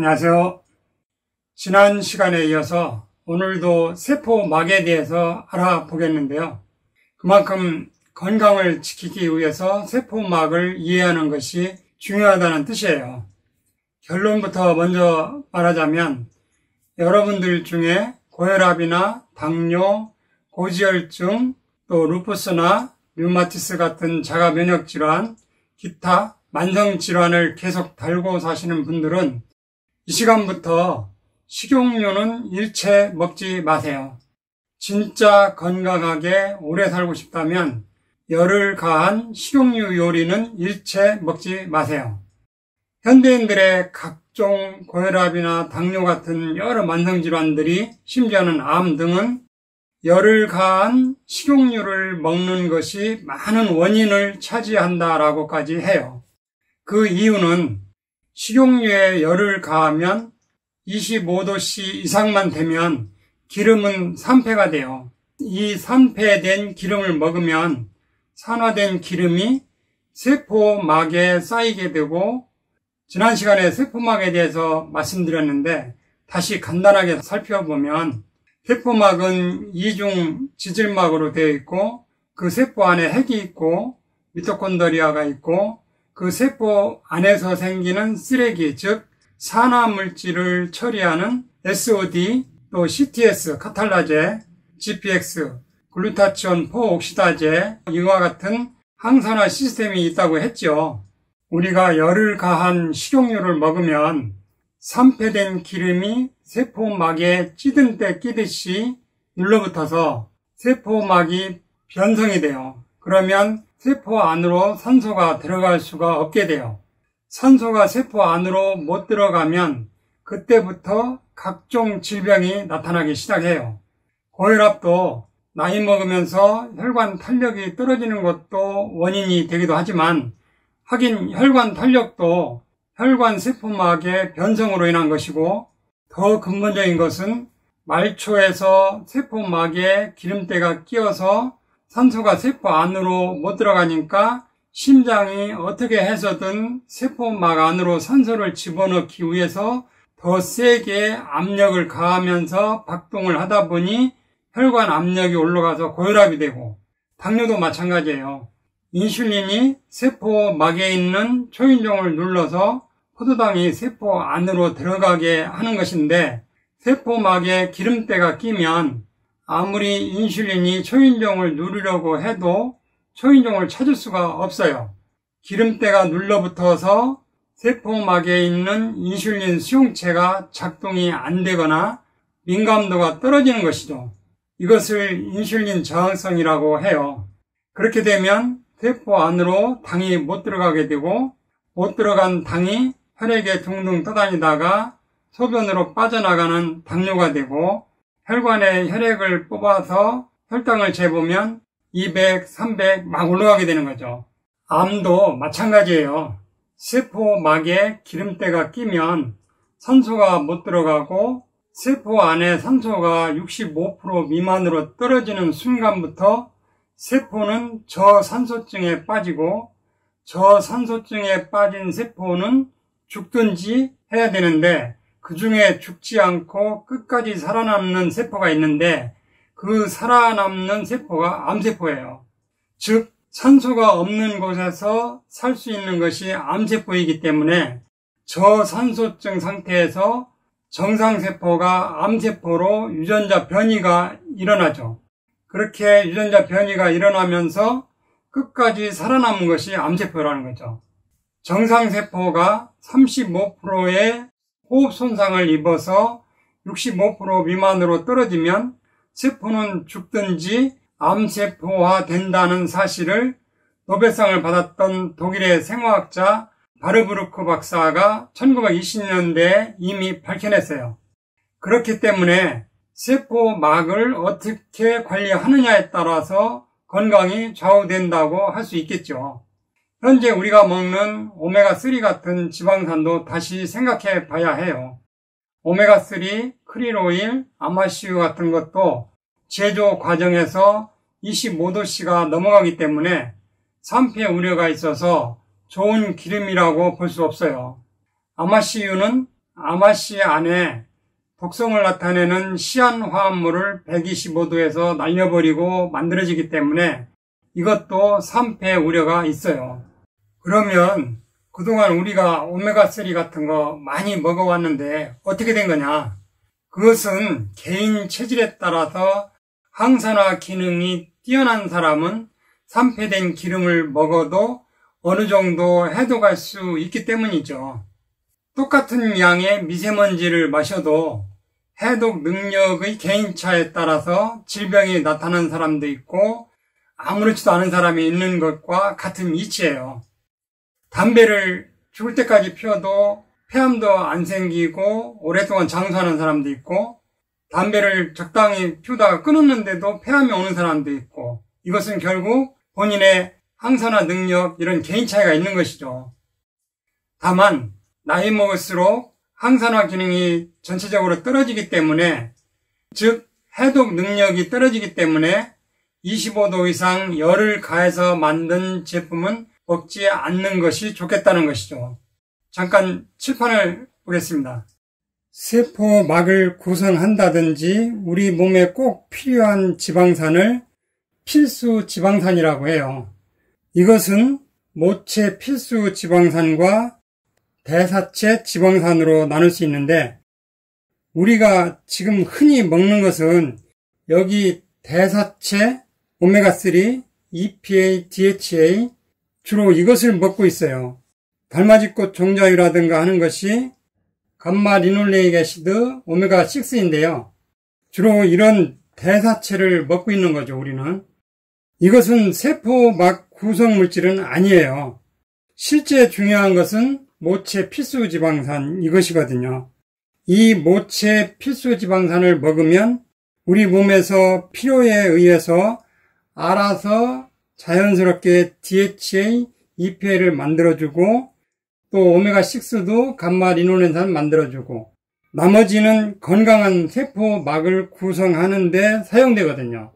안녕하세요. 지난 시간에 이어서 오늘도 세포막에 대해서 알아보겠는데요. 그만큼 건강을 지키기 위해서 세포막을 이해하는 것이 중요하다는 뜻이에요. 결론부터 먼저 말하자면 여러분들 중에 고혈압이나 당뇨, 고지혈증, 또 루푸스나 류마티스 같은 자가 면역 질환, 기타 만성 질환을 계속 달고 사시는 분들은 이 시간부터 식용유는 일체 먹지 마세요. 진짜 건강하게 오래 살고 싶다면 열을 가한 식용유 요리는 일체 먹지 마세요. 현대인들의 각종 고혈압이나 당뇨 같은 여러 만성질환들이 심지어는 암 등은 열을 가한 식용유를 먹는 것이 많은 원인을 차지한다라고까지 해요. 그 이유는 식용유에 열을 가하면 25도씨 이상만 되면 기름은 산패가 돼요. 이 산패된 기름을 먹으면 산화된 기름이 세포막에 쌓이게 되고, 지난 시간에 세포막에 대해서 말씀드렸는데 다시 간단하게 살펴보면 세포막은 이중 지질막으로 되어 있고 그 세포 안에 핵이 있고 미토콘드리아가 있고 그 세포 안에서 생기는 쓰레기, 즉 산화물질을 처리하는 SOD, 또 CTS, 카탈라제, GPX, 글루타치온 포옥시다제, 이와 같은 항산화 시스템이 있다고 했죠. 우리가 열을 가한 식용유를 먹으면 산패된 기름이 세포막에 찌든 때 끼듯이 눌러붙어서 세포막이 변성이 돼요. 그러면 세포 안으로 산소가 들어갈 수가 없게 돼요. 산소가 세포 안으로 못 들어가면 그때부터 각종 질병이 나타나기 시작해요. 고혈압도 나이 먹으면서 혈관 탄력이 떨어지는 것도 원인이 되기도 하지만, 하긴 혈관 탄력도 혈관 세포막의 변성으로 인한 것이고, 더 근본적인 것은 말초에서 세포막에 기름때가 끼어서 산소가 세포 안으로 못 들어가니까 심장이 어떻게 해서든 세포막 안으로 산소를 집어넣기 위해서 더 세게 압력을 가하면서 박동을 하다 보니 혈관 압력이 올라가서 고혈압이 되고, 당뇨도 마찬가지예요. 인슐린이 세포막에 있는 초인종을 눌러서 포도당이 세포 안으로 들어가게 하는 것인데, 세포막에 기름때가 끼면 아무리 인슐린이 초인종을 누르려고 해도 초인종을 찾을 수가 없어요. 기름때가 눌러붙어서 세포막에 있는 인슐린 수용체가 작동이 안 되거나 민감도가 떨어지는 것이죠. 이것을 인슐린 저항성이라고 해요. 그렇게 되면 세포 안으로 당이 못 들어가게 되고, 못 들어간 당이 혈액에 둥둥 떠다니다가 소변으로 빠져나가는 당뇨가 되고, 혈관에 혈액을 뽑아서 혈당을 재보면 200, 300 막 올라가게 되는 거죠. 암도 마찬가지예요. 세포막에 기름때가 끼면 산소가 못 들어가고 세포 안에 산소가 65% 미만으로 떨어지는 순간부터 세포는 저산소증에 빠지고, 저산소증에 빠진 세포는 죽든지 해야 되는데 그 중에 죽지 않고 끝까지 살아남는 세포가 있는데 그 살아남는 세포가 암세포예요. 즉 산소가 없는 곳에서 살 수 있는 것이 암세포이기 때문에 저산소증 상태에서 정상세포가 암세포로 유전자 변이가 일어나죠. 그렇게 유전자 변이가 일어나면서 끝까지 살아남은 것이 암세포라는 거죠. 정상세포가 35%의 호흡 손상을 입어서 65% 미만으로 떨어지면 세포는 죽든지 암세포화 된다는 사실을 노벨상을 받았던 독일의 생화학자 바르부르크 박사가 1920년대에 이미 밝혀냈어요. 그렇기 때문에 세포막을 어떻게 관리하느냐에 따라서 건강이 좌우된다고 할 수 있겠죠. 현재 우리가 먹는 오메가3 같은 지방산도 다시 생각해 봐야 해요. 오메가3, 크릴오일, 아마씨유 같은 것도 제조 과정에서 25도씨가 넘어가기 때문에 산패 우려가 있어서 좋은 기름이라고 볼 수 없어요. 아마씨유는 아마씨 안에 독성을 나타내는 시안 화합물을 125도에서 날려버리고 만들어지기 때문에 이것도 산패 우려가 있어요. 그러면 그동안 우리가 오메가3 같은 거 많이 먹어왔는데 어떻게 된 거냐? 그것은 개인 체질에 따라서 항산화 기능이 뛰어난 사람은 산패된 기름을 먹어도 어느 정도 해독할 수 있기 때문이죠. 똑같은 양의 미세먼지를 마셔도 해독 능력의 개인차에 따라서 질병이 나타나는 사람도 있고 아무렇지도 않은 사람이 있는 것과 같은 이치예요. 담배를 죽을 때까지 피워도 폐암도 안 생기고 오랫동안 장수하는 사람도 있고, 담배를 적당히 피우다가 끊었는데도 폐암이 오는 사람도 있고, 이것은 결국 본인의 항산화 능력, 이런 개인 차이가 있는 것이죠. 다만 나이 먹을수록 항산화 기능이 전체적으로 떨어지기 때문에, 즉 해독 능력이 떨어지기 때문에 25도 이상 열을 가해서 만든 제품은 먹지 않는 것이 좋겠다는 것이죠. 잠깐 칠판을 보겠습니다. 세포막을 구성한다든지 우리 몸에 꼭 필요한 지방산을 필수 지방산이라고 해요. 이것은 모체 필수 지방산과 대사체 지방산으로 나눌 수 있는데, 우리가 지금 흔히 먹는 것은 여기 대사체, 오메가3, EPA, DHA, 주로 이것을 먹고 있어요. 달맞이꽃 종자유라든가 하는 것이 감마리놀레익 애시드, 오메가6인데요. 주로 이런 대사체를 먹고 있는 거죠, 우리는. 이것은 세포막 구성물질은 아니에요. 실제 중요한 것은 모체 필수지방산 이것이거든요. 이 모체 필수지방산을 먹으면 우리 몸에서 필요에 의해서 알아서 자연스럽게 DHA, EPA를 만들어주고, 또 오메가6도 감마리놀렌산 만들어주고, 나머지는 건강한 세포막을 구성하는 데 사용되거든요.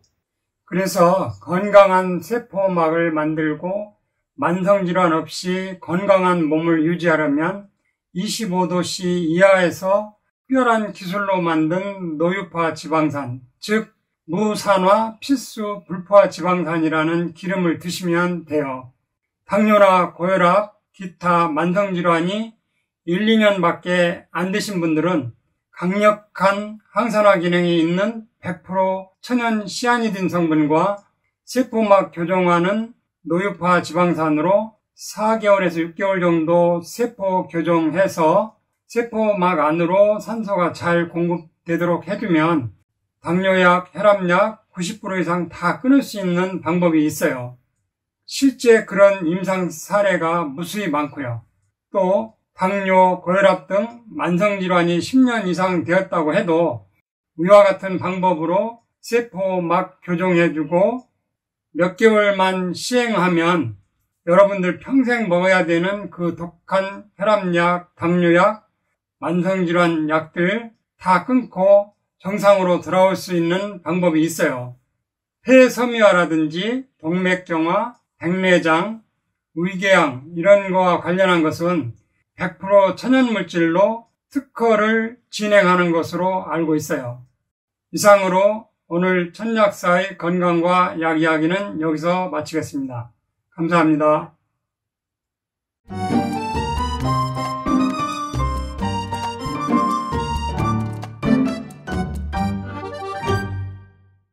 그래서 건강한 세포막을 만들고 만성질환 없이 건강한 몸을 유지하려면 25도씨 이하에서 특별한 기술로 만든 노유파 지방산, 즉 무산화 필수 불포화 지방산이라는 기름을 드시면 돼요. 당뇨나 고혈압, 기타 만성질환이 1, 2년밖에 안 되신 분들은 강력한 항산화 기능이 있는 100% 천연 시아니딘 성분과 세포막 교정하는 노유파 지방산으로 4개월에서 6개월 정도 세포 교정해서 세포막 안으로 산소가 잘 공급되도록 해주면 당뇨약, 혈압약 90% 이상 다 끊을 수 있는 방법이 있어요. 실제 그런 임상 사례가 무수히 많고요. 또 당뇨, 고혈압 등 만성질환이 10년 이상 되었다고 해도 위와 같은 방법으로 세포막 교정해주고 몇 개월만 시행하면 여러분들 평생 먹어야 되는 그 독한 혈압약, 당뇨약, 만성질환 약들 다 끊고 정상으로 돌아올 수 있는 방법이 있어요. 폐섬유화라든지 동맥경화, 백내장, 위궤양 이런 거와 관련한 것은 100% 천연물질로 특허를 진행하는 것으로 알고 있어요. 이상으로 오늘 천약사의 건강과 약 이야기는 여기서 마치겠습니다. 감사합니다.